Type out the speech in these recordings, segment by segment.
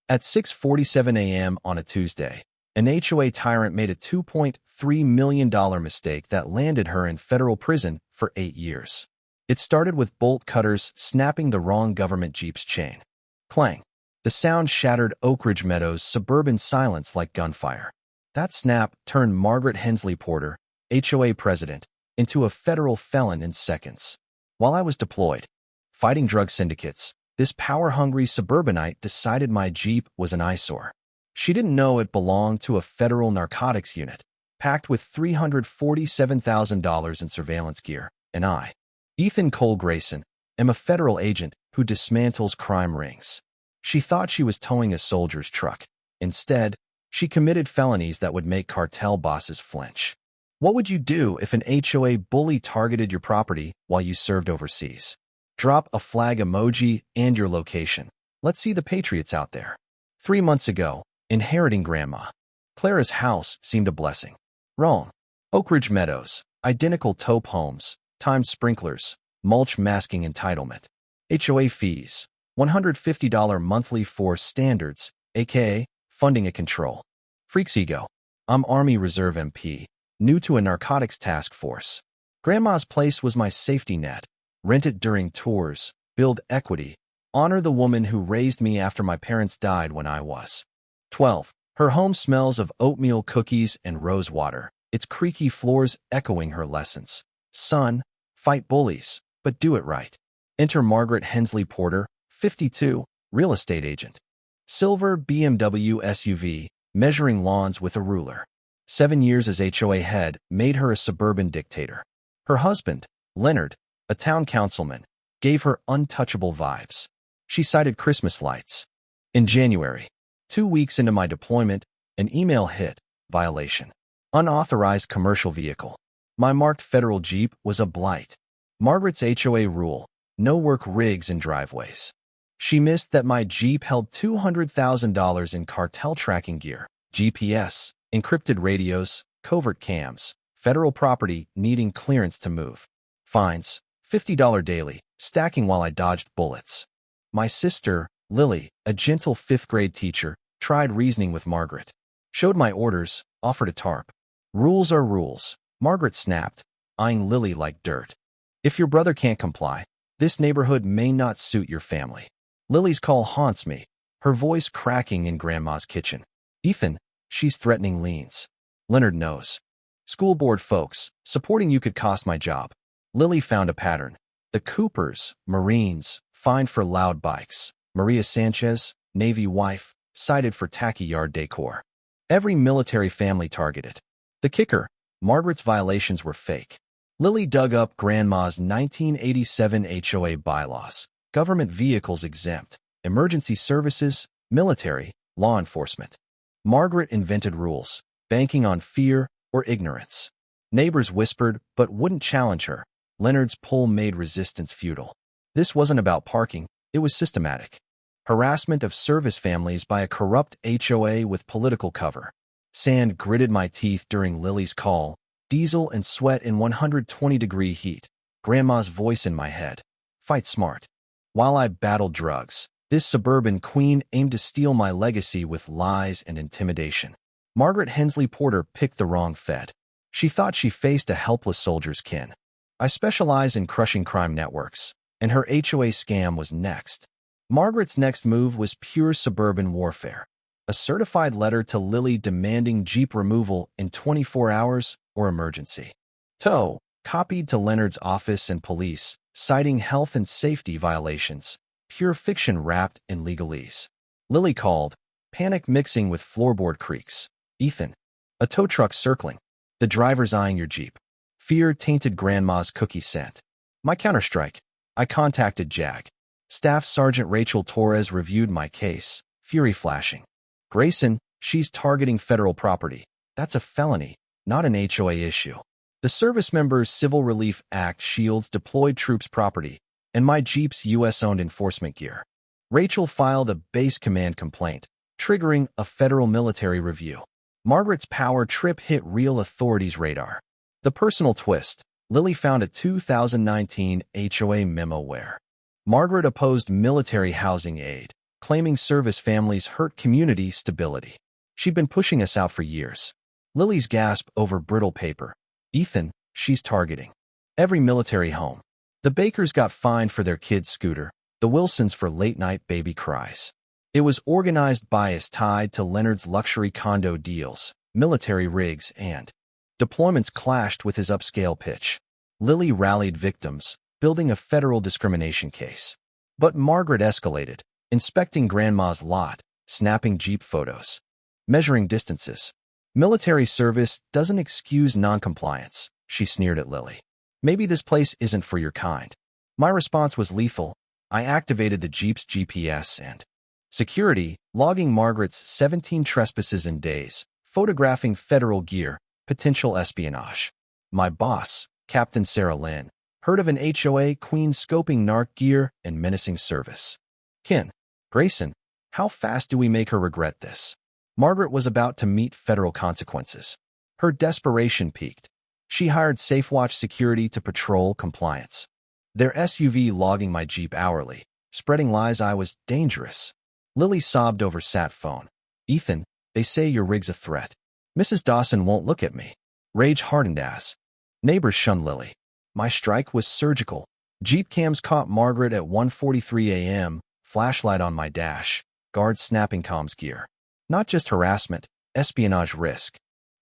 At 6:47 a.m. on a Tuesday, an HOA tyrant made a $2.3 million mistake that landed her in federal prison for 8 years. It started with bolt cutters snapping the wrong government Jeep's chain. Clang. The sound shattered Oak Ridge Meadows' suburban silence like gunfire. That snap turned Margaret Hensley Porter, HOA president, into a federal felon in seconds. While I was deployed, fighting drug syndicates, this power-hungry suburbanite decided my Jeep was an eyesore. She didn't know it belonged to a federal narcotics unit, packed with $347,000 in surveillance gear, and I, Ethan Cole Grayson, am a federal agent who dismantles crime rings. She thought she was towing a soldier's truck. Instead, she committed felonies that would make cartel bosses flinch. What would you do if an HOA bully targeted your property while you served overseas? Drop a flag emoji and your location. Let's see the patriots out there. 3 months ago, inheriting Grandma Clara's house seemed a blessing. Wrong. Oak Ridge Meadows, identical taupe homes, timed sprinklers, mulch masking entitlement. HOA fees, $150 monthly for standards, aka funding a control. Freaks ego. I'm Army Reserve MP, new to a narcotics task force. Grandma's place was my safety net. Rent it during tours, build equity, honor the woman who raised me after my parents died when I was 12. Her home smells of oatmeal cookies and rose water, its creaky floors echoing her lessons. Son, fight bullies, but do it right. Enter Margaret Hensley Porter, 52, real estate agent. Silver BMW SUV, measuring lawns with a ruler. 7 years as HOA head made her a suburban dictator. Her husband, Leonard, a town councilman, gave her untouchable vibes. She cited Christmas lights. In January, 2 weeks into my deployment, an email hit, violation. Unauthorized commercial vehicle. My marked federal Jeep was a blight. Margaret's HOA rule, no work rigs in driveways. She missed that my Jeep held $200,000 in cartel tracking gear, GPS, encrypted radios, covert cams, federal property needing clearance to move. Fines, $50 daily, stacking while I dodged bullets. My sister, Lily, a gentle 5th-grade teacher, tried reasoning with Margaret. Showed my orders, offered a tarp. Rules are rules, Margaret snapped, eyeing Lily like dirt. If your brother can't comply, this neighborhood may not suit your family. Lily's call haunts me, her voice cracking in Grandma's kitchen. Ethan, she's threatening leans. Leonard knows. School board folks, supporting you could cost my job. Lily found a pattern. The Coopers, Marines, fined for loud bikes. Maria Sanchez, Navy wife, cited for tacky yard decor. Every military family targeted. The kicker, Margaret's violations were fake. Lily dug up Grandma's 1987 HOA bylaws. Government vehicles exempt. Emergency services, military, law enforcement. Margaret invented rules, banking on fear or ignorance. Neighbors whispered but wouldn't challenge her. Leonard's pull made resistance futile. This wasn't about parking, it was systematic. Harassment of service families by a corrupt HOA with political cover. Sand gritted my teeth during Lily's call, diesel and sweat in 120-degree heat. Grandma's voice in my head. Fight smart. While I battled drugs, this suburban queen aimed to steal my legacy with lies and intimidation. Margaret Hensley Porter picked the wrong Fed. She thought she faced a helpless soldier's kin. I specialize in crushing crime networks, and her HOA scam was next. Margaret's next move was pure suburban warfare. A certified letter to Lily demanding Jeep removal in 24 hours or emergency. Tow, copied to Leonard's office and police, citing health and safety violations. Pure fiction wrapped in legalese. Lily called, panic mixing with floorboard creaks. Ethan, a tow truck circling. The driver's eyeing your Jeep. Fear tainted Grandma's cookie scent. My counterstrike. I contacted JAG. Staff Sergeant Rachel Torres reviewed my case, fury flashing. Grayson, she's targeting federal property. That's a felony, not an HOA issue. The Service Members Civil Relief Act shields deployed troops' property, and my Jeep's U.S.-owned enforcement gear. Rachel filed a base command complaint, triggering a federal military review. Margaret's power trip hit real authorities' radar. The personal twist, Lily found a 2019 HOA memo where Margaret opposed military housing aid, claiming service families hurt community stability. She'd been pushing us out for years. Lily's gasp over brittle paper. Ethan, she's targeting every military home. The Bakers got fined for their kid's scooter, the Wilsons for late-night baby cries. It was organized bias tied to Leonard's luxury condo deals, military rigs, and deployments clashed with his upscale pitch. Lily rallied victims, building a federal discrimination case. But Margaret escalated, inspecting Grandma's lot, snapping Jeep photos, measuring distances. Military service doesn't excuse noncompliance, she sneered at Lily. Maybe this place isn't for your kind. My response was lethal. I activated the Jeep's GPS and security, logging Margaret's 17 trespasses in days, photographing federal gear, potential espionage. My boss, Captain Sarah Lynn, heard of an HOA queen scoping narc gear and menacing service. Ken, Grayson, how fast do we make her regret this? Margaret was about to meet federal consequences. Her desperation peaked. She hired SafeWatch security to patrol compliance. Their SUV logging my Jeep hourly, spreading lies I was dangerous. Lily sobbed over sat phone. Ethan, they say your rig's a threat. Mrs. Dawson won't look at me. Rage hardened as. Neighbors shunned Lily. My strike was surgical. Jeep cams caught Margaret at 1:43 a.m., flashlight on my dash, guards snapping comms gear. Not just harassment, espionage risk.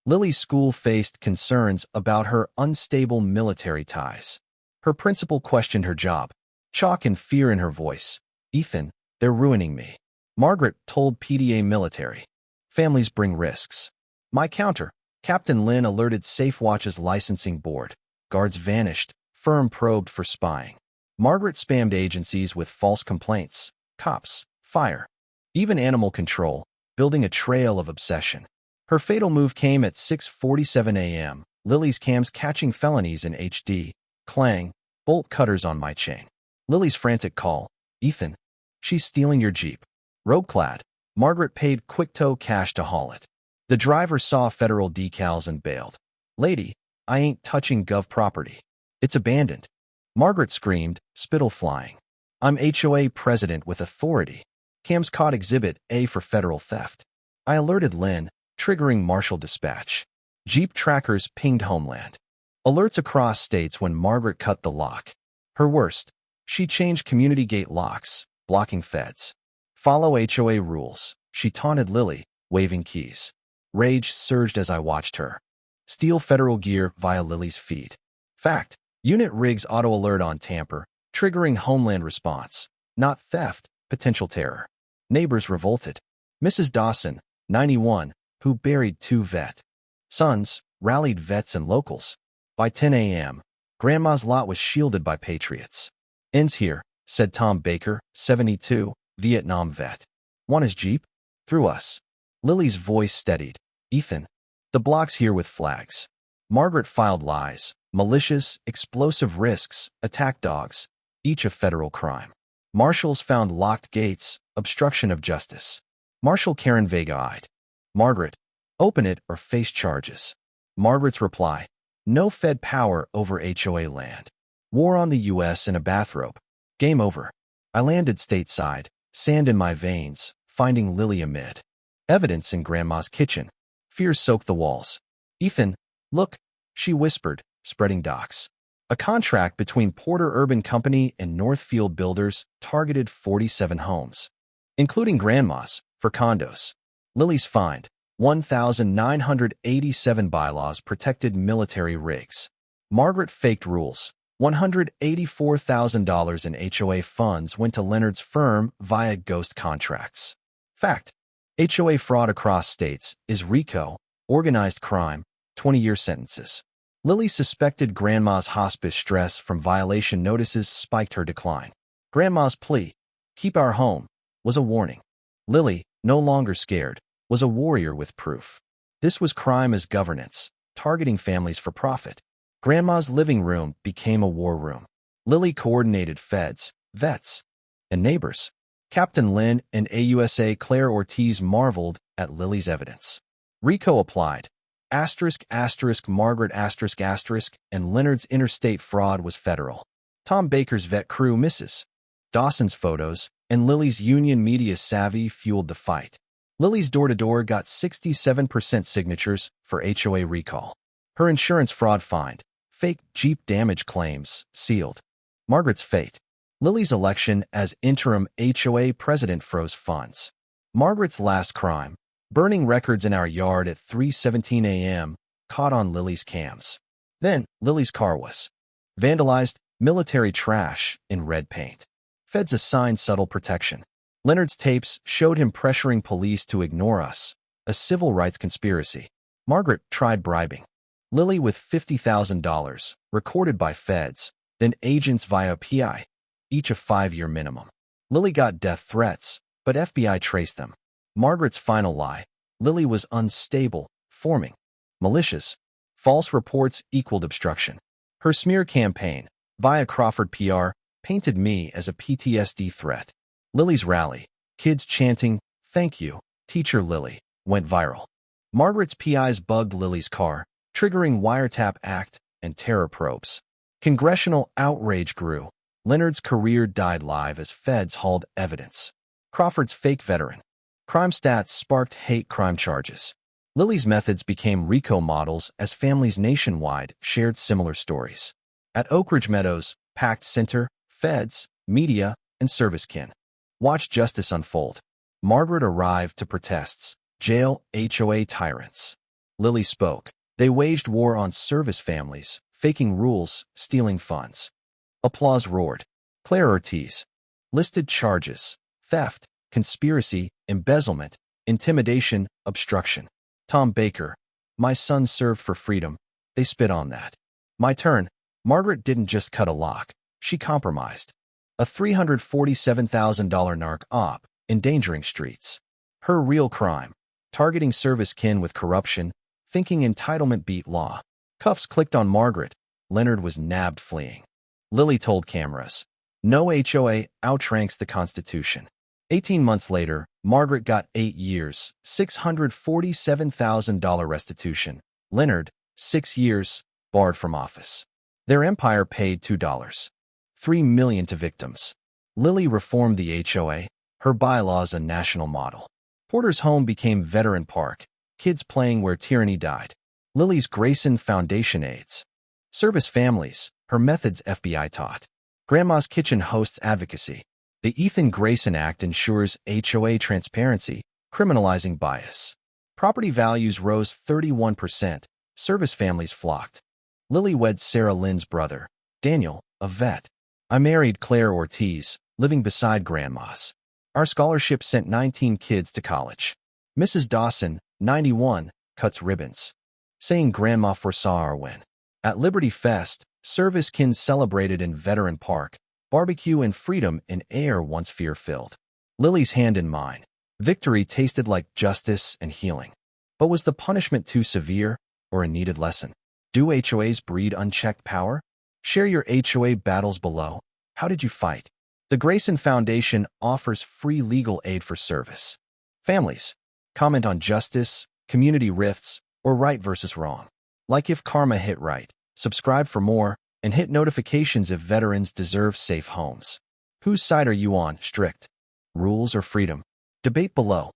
Lily's school faced concerns about her unstable military ties. Her principal questioned her job, chalk and fear in her voice. Ethan, they're ruining me. Margaret told PDA military. Families bring risks. My counter, Captain Lynn alerted SafeWatch's licensing board. Guards vanished, firm probed for spying. Margaret spammed agencies with false complaints, cops, fire, even animal control, building a trail of obsession. Her fatal move came at 6:47 a.m., Lily's cams catching felonies in HD, clang, bolt cutters on my chain. Lily's frantic call, Ethan, she's stealing your Jeep. Robe-clad, Margaret paid quick-tow cash to haul it. The driver saw federal decals and bailed. Lady, I ain't touching gov property. It's abandoned. Margaret screamed, spittle flying. I'm HOA president with authority. Cams caught Exhibit A for federal theft. I alerted Lynn, triggering marshal dispatch. Jeep trackers pinged Homeland. Alerts across states when Margaret cut the lock. Her worst, she changed community gate locks, blocking feds. Follow HOA rules, she taunted Lily, waving keys. Rage surged as I watched her. Steal federal gear via Lily's feed. Fact, unit rigs auto-alert on tamper, triggering Homeland response. Not theft, potential terror. Neighbors revolted. Mrs. Dawson, 91, who buried 2 vet sons, rallied vets and locals. By 10 a.m., Grandma's lot was shielded by patriots. Ends here, said Tom Baker, 72, Vietnam vet. Want his Jeep? Through us. Lily's voice steadied. Ethan, the block's here with flags. Margaret filed lies, malicious, explosive risks, attack dogs, each a federal crime. Marshals found locked gates, obstruction of justice. Marshal Karen Vega-eyed. Margaret, open it or face charges. Margaret's reply, no Fed power over HOA land. War on the U.S. in a bathrobe. Game over. I landed stateside, sand in my veins, finding Lily amid evidence in Grandma's kitchen. Fear soaked the walls. Ethan, look, she whispered, spreading docs. A contract between Porter Urban Company and Northfield Builders targeted 47 homes, including Grandma's, for condos. Lily's find, 1,987 bylaws protected military rigs. Margaret faked rules. $184,000 in HOA funds went to Leonard's firm via ghost contracts. Fact, HOA fraud across states is RICO, organized crime, 20-year sentences. Lily suspected Grandma's hospice stress from violation notices spiked her decline. Grandma's plea, keep our home, was a warning. Lily, no longer scared, was a warrior with proof. This was crime as governance, targeting families for profit. Grandma's living room became a war room. Lily coordinated feds, vets, and neighbors. Captain Lynn and AUSA Claire Ortiz marveled at Lily's evidence. RICO applied. Margaret and Leonard's interstate fraud was federal. Tom Baker's vet crew misses. Dawson's photos, and Lily's union media savvy fueled the fight. Lily's door-to-door got 67% signatures for HOA recall. Her insurance fraud find, fake Jeep damage claims, sealed. Margaret's fate. Lily's election as interim HOA president froze funds. Margaret's last crime, burning records in our yard at 3:17 a.m., caught on Lily's cams. Then, Lily's car was vandalized, military trash in red paint. Feds assigned subtle protection. Leonard's tapes showed him pressuring police to ignore us, a civil rights conspiracy. Margaret tried bribing Lily with $50,000, recorded by feds, then agents via PI, each a 5-year minimum. Lily got death threats, but FBI traced them. Margaret's final lie. Lily was unstable, forming militias. False reports equaled obstruction. Her smear campaign, via Crawford PR, painted me as a PTSD threat. Lily's rally, kids chanting, "Thank you, Teacher Lily," went viral. Margaret's PIs bugged Lily's car, triggering wiretap act and terror probes. Congressional outrage grew. Leonard's career died live as feds hauled evidence. Crawford's fake veteran. Crime stats sparked hate crime charges. Lily's methods became RICO models as families nationwide shared similar stories. At Oak Ridge Meadows, packed center, feds, media, and service kin watched justice unfold. Margaret arrived to protests, jail HOA tyrants. Lily spoke. They waged war on service families, faking rules, stealing funds. Applause roared. Claire Ortiz listed charges: theft, conspiracy, embezzlement, intimidation, obstruction. Tom Baker, "My son served for freedom. They spit on that." My turn. Margaret didn't just cut a lock. She compromised. A $347,000 narc op, endangering streets. Her real crime. Targeting service kin with corruption, thinking entitlement beat law. Cuffs clicked on Margaret. Leonard was nabbed fleeing. Lily told cameras, "No HOA outranks the Constitution." 18 months later, Margaret got 8 years, $647,000 restitution. Leonard, 6 years, barred from office. Their empire paid $2.3 million to victims. Lily reformed the HOA, her bylaws a national model. Porter's home became Veteran Park, kids playing where tyranny died. Lily's Grayson Foundation aids. Service families, her methods FBI taught. Grandma's Kitchen hosts advocacy. The Ethan Grayson Act ensures HOA transparency, criminalizing bias. Property values rose 31%. Service families flocked. Lily wed Sarah Lynn's brother, Daniel, a vet. I married Claire Ortiz, living beside grandma's. Our scholarship sent 19 kids to college. Mrs. Dawson, 91, cuts ribbons, saying grandma foresaw our win. At Liberty Fest, service kin celebrated in Veteran Park, barbecue and freedom in air once fear-filled. Lily's hand in mine. Victory tasted like justice and healing. But was the punishment too severe, or a needed lesson? Do HOAs breed unchecked power? Share your HOA battles below. How did you fight? The Grayson Foundation offers free legal aid for service families. Comment on justice, community rifts, or right versus wrong. Like if karma hit right. Subscribe for more, and hit notifications if veterans deserve safe homes. Whose side are you on? Strict rules or freedom? Debate below.